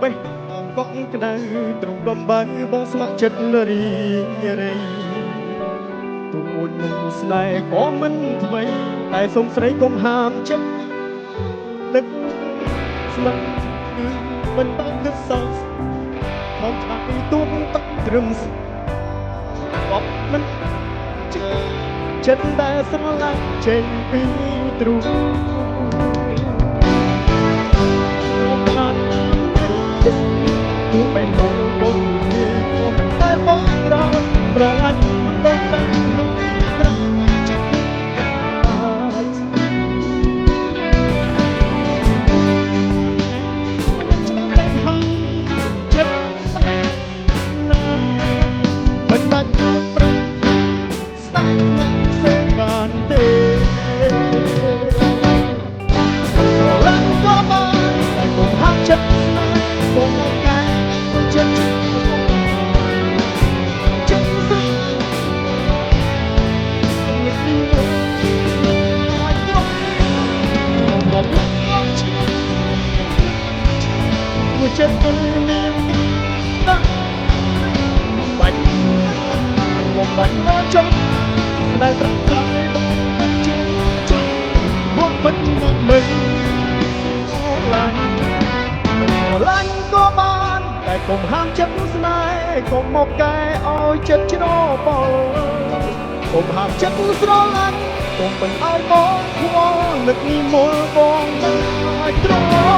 បេះបកក្តៅត្រង់បំបីបងស្ម័គ្រចិត្តលរីរៃទូននឹងស្នេហ៍ក៏មិនថ្មីតែសុំស្រីកុំហាមចិត្តនឹកស្មារតីមិនបានគិតសោកមកឆ្លាក់ទួងទឹកត្រឹមអបមិនចិត្តដែលស្រឡាញ់ចេញពីទ្រូងไปมองบนที่ผมแต่มองเราประหลาดต้องเป็นลูกรักจิตมันมาดูประสักนักเสกานเดรักก็มาแต่คงหักฉันคงចិត្តមានណាស់បាច់មកបាច់មកចង់ដែលប្រកាយមកជិះមកមិនមកមិនឡាញ់ក៏បានតែកុំហាមចិត្តស្នេហ៍កុំមកកែឲ្យចិត្តជ្របល់កុំហាមចិត្តស្រឡាញ់កុំមិនឲ្យបងខ្វល់នឹកនេះមុលបងមិនឲ្យទ្រាំ